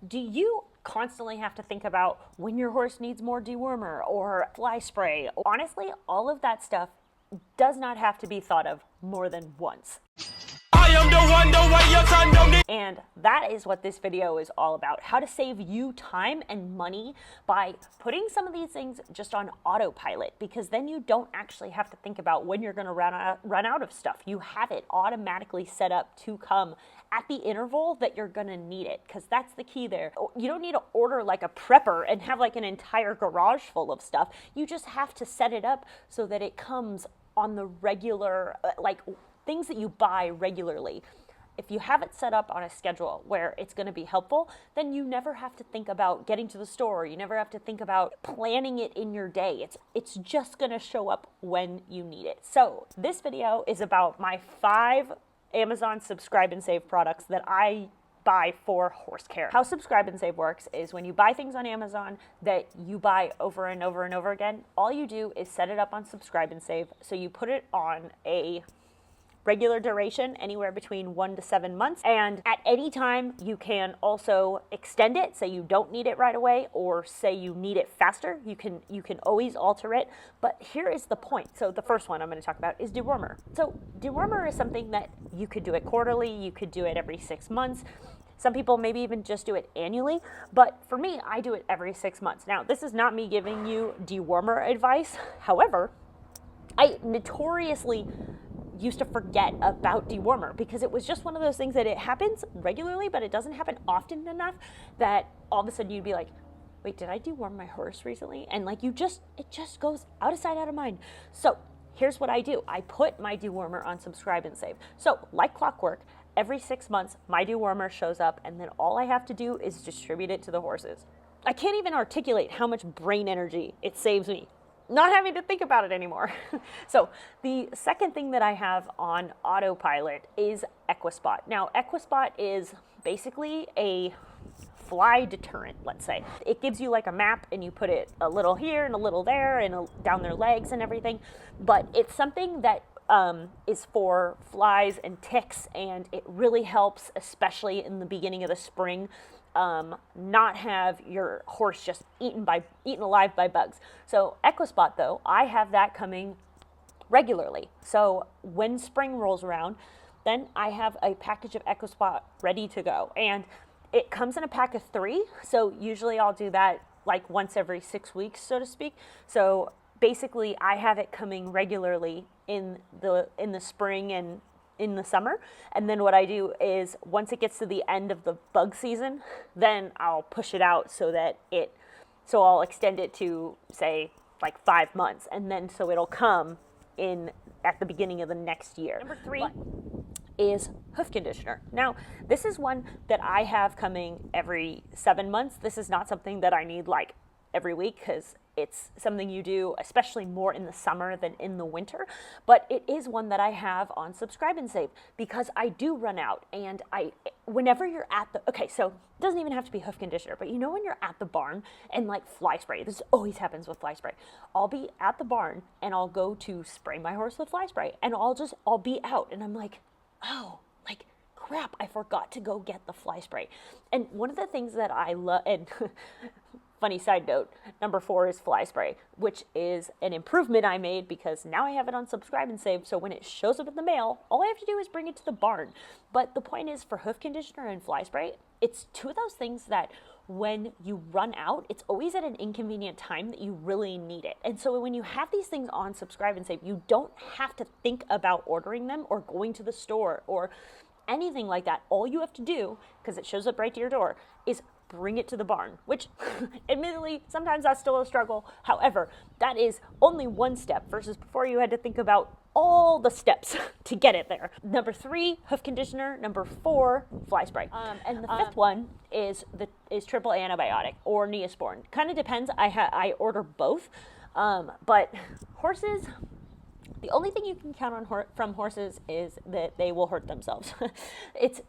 Do you constantly have to think about when your horse needs more dewormer or fly spray? Honestly, all of that stuff does not have to be thought of more than once. I am the one, the way your son don't need. And that is what this video is all about. How to save you time and money by putting some of these things just on autopilot, because then you don't actually have to think about when you're going to run out of stuff. You have it automatically set up to come at the interval that you're going to need it, because that's the key there. You don't need to order like a prepper and have like an entire garage full of stuff. You just have to set it up so that it comes on the regular, like things that you buy regularly. If you have it set up on a schedule where it's going to be helpful, then you never have to think about getting to the store. You never have to think about planning it in your day. It's just going to show up when you need it. So this video is about my 5 Amazon Subscribe and Save products that I buy for horse care. How Subscribe and Save works is when you buy things on Amazon that you buy over and over and over again, all you do is set it up on Subscribe and Save. So you put it on a regular duration, anywhere between 1 to 7 months, and at any time you can also extend it, say you don't need it right away, or say you need it faster. You can always alter it. But here is the point. So the first one I'm going to talk about is dewormer. So dewormer is something that you could do it quarterly, you could do it every 6 months. Some people maybe even just do it annually, but for me, I do it every 6 months. Now, this is not me giving you dewormer advice. However, I notoriously used to forget about dewormer because it was just one of those things that it happens regularly, but it doesn't happen often enough that all of a sudden you'd be like, wait, did I deworm my horse recently? And like it just goes out of sight, out of mind. So here's what I do. I put my dewormer on Subscribe and Save. So like clockwork, every 6 months, my dewormer shows up, and then all I have to do is distribute it to the horses. I can't even articulate how much brain energy it saves me not having to think about it anymore. So the second thing that I have on autopilot is Equispot. Now, Equispot is basically a fly deterrent, let's say. It gives you like a map, and you put it a little here and a little there and down their legs and everything. But it's something that is for flies and ticks, and it really helps, especially in the beginning of the spring, not have your horse just eaten alive by bugs. So Equispot, though, I have that coming regularly. So when spring rolls around, then I have a package of Equispot ready to go, and it comes in a pack of 3. So usually I'll do that like once every 6 weeks, so to speak. So basically I have it coming regularly in the spring and in the summer. And then what I do is once it gets to the end of the bug season, then I'll push it out so I'll extend it to say like 5 months, and then so it'll come in at the beginning of the next year. Number 3 is hoof conditioner. Now, this is one that I have coming every 7 months. This is not something that I need like every week, because it's something you do especially more in the summer than in the winter, but it is one that I have on Subscribe and Save because I do run out. And whenever you're at so it doesn't even have to be hoof conditioner, but you know when you're at the barn and like fly spray, this always happens with fly spray. I'll be at the barn and I'll go to spray my horse with fly spray, and I'll be out and I'm like, oh, like crap, I forgot to go get the fly spray. And one of the things that I love, and funny side note, number 4 is fly spray, which is an improvement I made because now I have it on Subscribe and Save. So when it shows up in the mail, all I have to do is bring it to the barn. But the point is, for hoof conditioner and fly spray, it's 2 of those things that when you run out, it's always at an inconvenient time that you really need it. And so when you have these things on Subscribe and Save, you don't have to think about ordering them or going to the store or anything like that. All you have to do, because it shows up right to your door, is bring it to the barn, which admittedly, sometimes that's still a struggle. However, that is only one step versus before you had to think about all the steps to get it there. Number 3, hoof conditioner. Number 4, fly spray. And the 5th one is triple antibiotic or Neosporin. Kind of depends. I order both, but horses, the only thing you can count on from horses is that they will hurt themselves. It's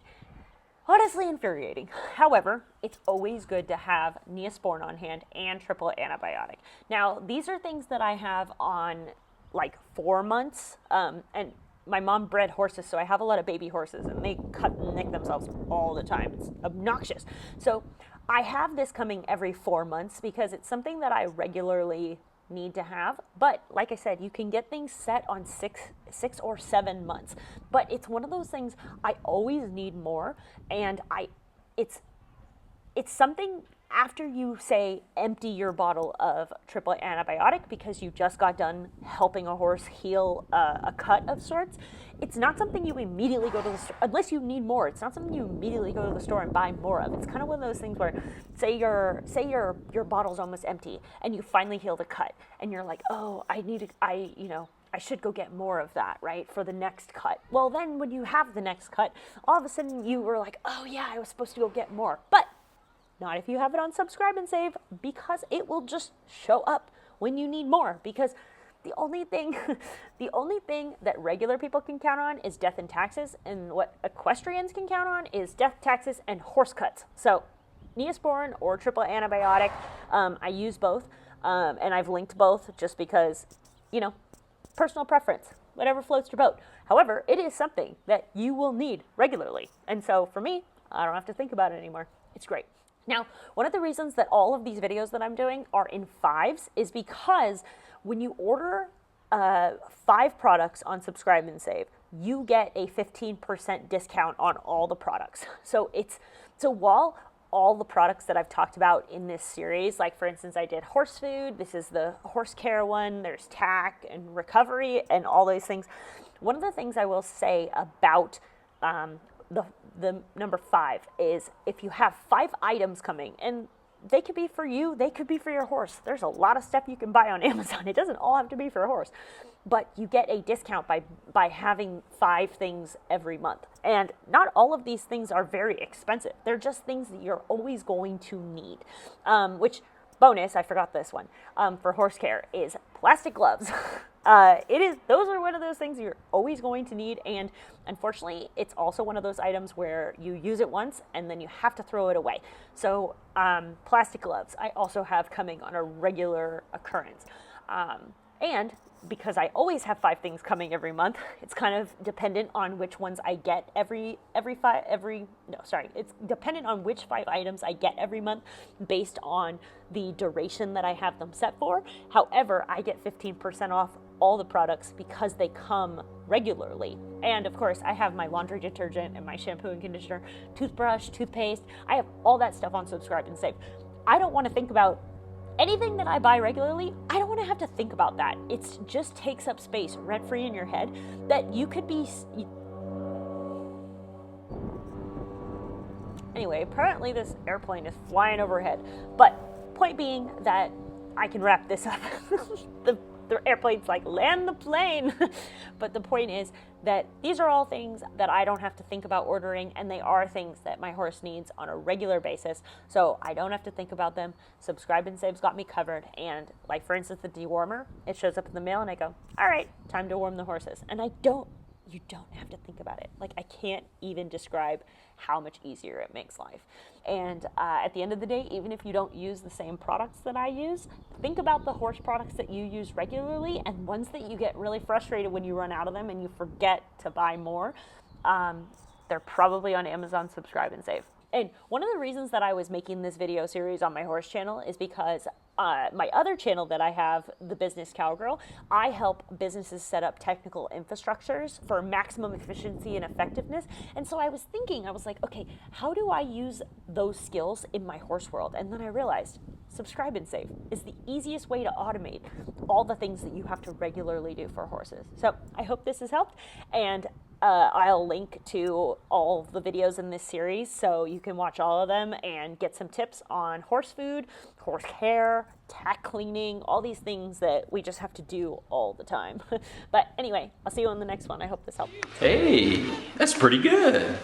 honestly infuriating. However, it's always good to have Neosporin on hand and triple antibiotic. Now, these are things that I have on like 4 months, and my mom bred horses, so I have a lot of baby horses, and they cut and nick themselves all the time. It's obnoxious. So I have this coming every 4 months because it's something that I regularly need to have. But like I said, you can get things set on six or 7 months. But it's one of those things I always need more, and it's something after you say empty your bottle of triple antibiotic because you just got done helping a horse heal a cut of sorts. It's not something you immediately go to the store, unless you need more. It's not something you immediately go to the store and buy more of. It's kind of one of those things where, say your bottle's almost empty and you finally heal the cut, and you're like, oh, I should go get more of that, right, for the next cut. Well, then when you have the next cut, all of a sudden you were like, oh yeah, I was supposed to go get more, but not if you have it on subscribe and save, because it will just show up when you need more. Because the only thing that regular people can count on is death and taxes, and what equestrians can count on is death, taxes, and horse cuts. So Neosporin or triple antibiotic, I use both, and I've linked both just because, personal preference, whatever floats your boat. However, it is something that you will need regularly, and so for me, I don't have to think about it anymore. It's great. Now, one of the reasons that all of these videos that I'm doing are in 5s is because when you order 5 products on Subscribe and Save, you get a 15% discount on all the products. So while all the products that I've talked about in this series, like for instance, I did horse food, this is the horse care one, there's tack and recovery and all those things. One of the things I will say about the number 5 is if you have 5 items coming, and they could be for you, they could be for your horse. There's a lot of stuff you can buy on Amazon. It doesn't all have to be for a horse, but you get a discount by having 5 things every month. And not all of these things are very expensive. They're just things that you're always going to need, which bonus, I forgot this one, for horse care is plastic gloves. Those are one of those things you're always going to need, and unfortunately, it's also one of those items where you use it once and then you have to throw it away. So plastic gloves I also have coming on a regular occurrence. And because I always have 5 things coming every month, it's kind of dependent on which ones I get it's dependent on which 5 items I get every month based on the duration that I have them set for. However, I get 15% off all the products because they come regularly. And of course, I have my laundry detergent and my shampoo and conditioner, toothbrush, toothpaste. I have all that stuff on Subscribe and Save. I don't want to think about anything that I buy regularly. I don't want to have to think about that. It just takes up space rent-free in your head that you could be... Anyway, apparently this airplane is flying overhead. But point being that I can wrap this up. The airplane's like, land the plane. But the point is that these are all things that I don't have to think about ordering, and they are things that my horse needs on a regular basis, so I don't have to think about them. Subscribe and Save's got me covered, and like for instance the dewormer, it shows up in the mail and I go, all right, time to warm the horses. And you don't have to think about it. Like, I can't even describe how much easier it makes life. And at the end of the day, even if you don't use the same products that I use, think about the horse products that you use regularly and ones that you get really frustrated when you run out of them and you forget to buy more. They're probably on Amazon Subscribe and Save. And one of the reasons that I was making this video series on my horse channel is because my other channel that I have, The Business Cowgirl, I help businesses set up technical infrastructures for maximum efficiency and effectiveness. And so I was like, okay, how do I use those skills in my horse world? And then I realized Subscribe and Save is the easiest way to automate all the things that you have to regularly do for horses. So I hope this has helped, and I'll link to all the videos in this series so you can watch all of them and get some tips on horse food, horse care, tack cleaning, all these things that we just have to do all the time. But anyway, I'll see you on the next one. I hope this helped. Hey, that's pretty good.